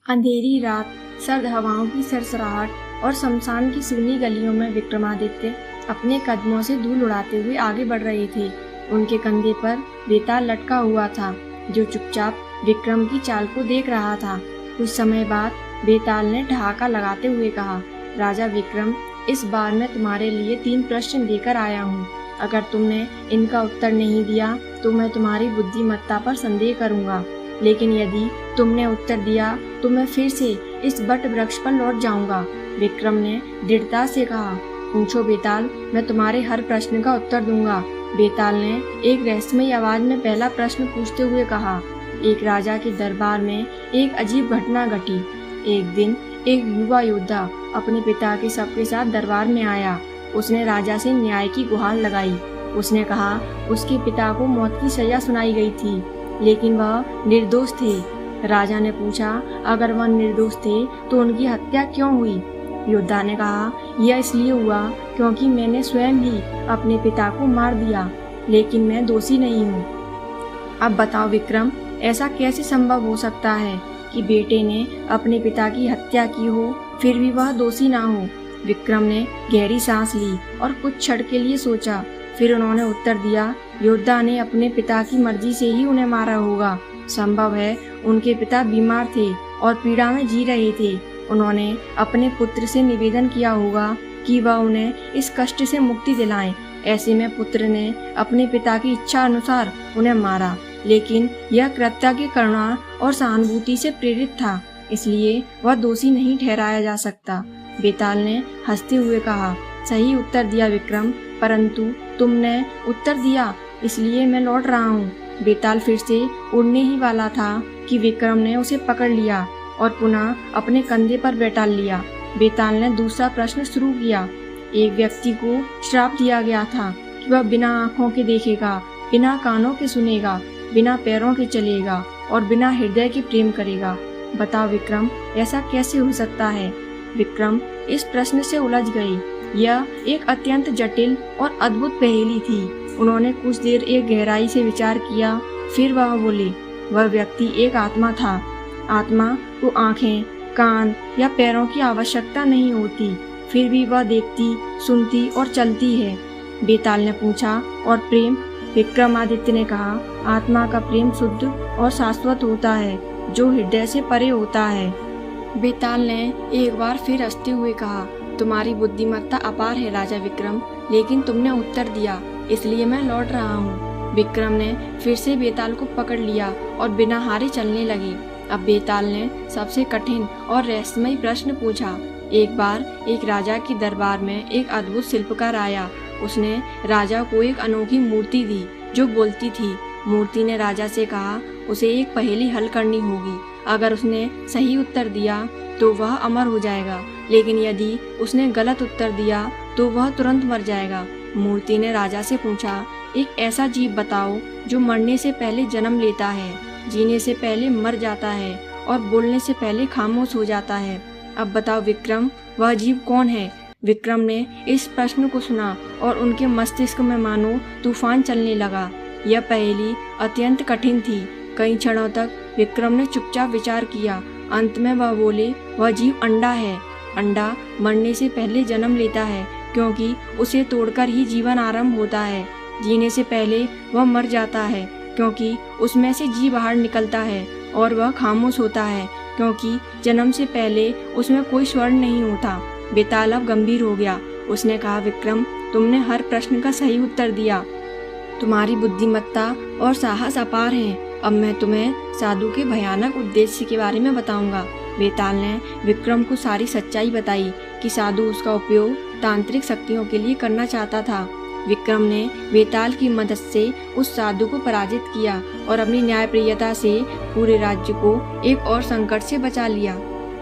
अंधेरी रात, सर्द हवाओं की सरसराहट और शमशान की सूनी गलियों में विक्रमादित्य अपने कदमों से धूल उड़ाते हुए आगे बढ़ रहे थे। उनके कंधे पर बेताल लटका हुआ था, जो चुपचाप विक्रम की चाल को देख रहा था। कुछ समय बाद बेताल ने ठहाका लगाते हुए कहा, राजा विक्रम, इस बार मैं तुम्हारे लिए 3 प्रश्न लेकर आया हूँ। अगर तुमने इनका उत्तर नहीं दिया तो मैं तुम्हारी बुद्धिमत्ता पर संदेह करूँगा, लेकिन यदि तुमने उत्तर दिया तो मैं फिर से इस बट वृक्ष पर लौट जाऊंगा। विक्रम ने दृढ़ता से कहा, पूछो बेताल, मैं तुम्हारे हर प्रश्न का उत्तर दूंगा। बेताल ने एक रहस्यमयी आवाज में पहला प्रश्न पूछते हुए कहा, एक राजा के दरबार में एक अजीब घटना घटी। एक दिन एक युवा योद्धा अपने पिता के शव के साथ दरबार में आया। उसने राजा से न्याय की गुहार लगाई। उसने कहा उसके पिता को मौत की सजा सुनाई गई थी, लेकिन वह निर्दोष थे। राजा ने पूछा, अगर वह निर्दोष थे तो उनकी हत्या क्यों हुई? योद्धा ने कहा, यह इसलिए हुआ क्योंकि मैंने स्वयं ही अपने पिता को मार दिया, लेकिन मैं दोषी नहीं हूँ। अब बताओ विक्रम, ऐसा कैसे संभव हो सकता है कि बेटे ने अपने पिता की हत्या की हो फिर भी वह दोषी ना हो? विक्रम ने गहरी सांस ली और कुछ क्षण के लिए सोचा। फिर उन्होंने उत्तर दिया, योद्धा ने अपने पिता की मर्जी से ही उन्हें मारा होगा। संभव है उनके पिता बीमार थे और पीड़ा में जी रहे थे। उन्होंने अपने पुत्र से निवेदन किया होगा कि वह उन्हें इस कष्ट से मुक्ति दिलाएं। ऐसे में पुत्र ने अपने पिता की इच्छा अनुसार उन्हें मारा, लेकिन यह कृतज्ञ करुणा और सहानुभूति से प्रेरित था, इसलिए वह दोषी नहीं ठहराया जा सकता। बेताल ने हंसते हुए कहा, सही उत्तर दिया विक्रम, परंतु तुमने उत्तर दिया इसलिए मैं लौट रहा हूँ। बेताल फिर से उड़ने ही वाला था कि विक्रम ने उसे पकड़ लिया और पुनः अपने कंधे पर बैठा लिया। बेताल ने दूसरा प्रश्न शुरू किया। एक व्यक्ति को श्राप दिया गया था कि वह बिना आँखों के देखेगा, बिना कानों के सुनेगा, बिना पैरों के चलेगा और बिना हृदय के प्रेम करेगा। बताओ विक्रम, ऐसा कैसे हो सकता है? विक्रम इस प्रश्न से उलझ गए। यह एक अत्यंत जटिल और अद्भुत पहेली थी। उन्होंने कुछ देर एक गहराई से विचार किया, फिर वह बोले, वह व्यक्ति एक आत्मा था। आत्मा को आँखें, कान या पैरों की आवश्यकता नहीं होती, फिर भी वह देखती, सुनती और चलती है। बेताल ने पूछा, और प्रेम? विक्रमादित्य ने कहा, आत्मा का प्रेम शुद्ध और शाश्वत होता है, जो हृदय से परे होता है। बेताल ने एक बार फिर हंसते हुए कहा, तुम्हारी बुद्धिमत्ता अपार है राजा विक्रम, लेकिन तुमने उत्तर दिया इसलिए मैं लौट रहा हूँ। विक्रम ने फिर से बेताल को पकड़ लिया और बिना हारे चलने लगे। अब बेताल ने सबसे कठिन और रहस्यमयी प्रश्न पूछा। एक बार एक राजा के दरबार में एक अद्भुत शिल्पकार आया। उसने राजा को एक अनोखी मूर्ति दी जो बोलती थी। मूर्ति ने राजा से कहा, उसे एक पहेली हल करनी होगी। अगर उसने सही उत्तर दिया तो वह अमर हो जाएगा, लेकिन यदि उसने गलत उत्तर दिया तो वह तुरंत मर जाएगा। मूर्ति ने राजा से पूछा, एक ऐसा जीव बताओ जो मरने से पहले जन्म लेता है, जीने से पहले मर जाता है और बोलने से पहले खामोश हो जाता है। अब बताओ विक्रम, वह जीव कौन है? विक्रम ने इस प्रश्न को सुना और उनके मस्तिष्क में मानो तूफान चलने लगा। यह पहेली अत्यंत कठिन थी। कई क्षणों तक विक्रम ने चुपचाप विचार किया। अंत में वह बोले, वह जीव अंडा है। अंडा मरने से पहले जन्म लेता है क्योंकि उसे तोड़कर ही जीवन आरंभ होता है। जीने से पहले वह मर जाता है क्योंकि उसमें से जी बाहर निकलता है, और वह खामोश होता है क्योंकि जन्म से पहले उसमें कोई स्वर नहीं होता। बेताल अब गंभीर हो गया। उसने कहा, विक्रम, तुमने हर प्रश्न का सही उत्तर दिया। तुम्हारी बुद्धिमत्ता और साहस अपार हैं। अब मैं तुम्हें साधु के भयानक उद्देश्य के बारे में बताऊंगा। बेताल ने विक्रम को सारी सच्चाई बताई कि साधु उसका उपयोग तांत्रिक शक्तियों के लिए करना चाहता था। विक्रम ने बेताल की मदद से उस साधु को पराजित किया और अपनी न्यायप्रियता से पूरे राज्य को एक और संकट से बचा लिया।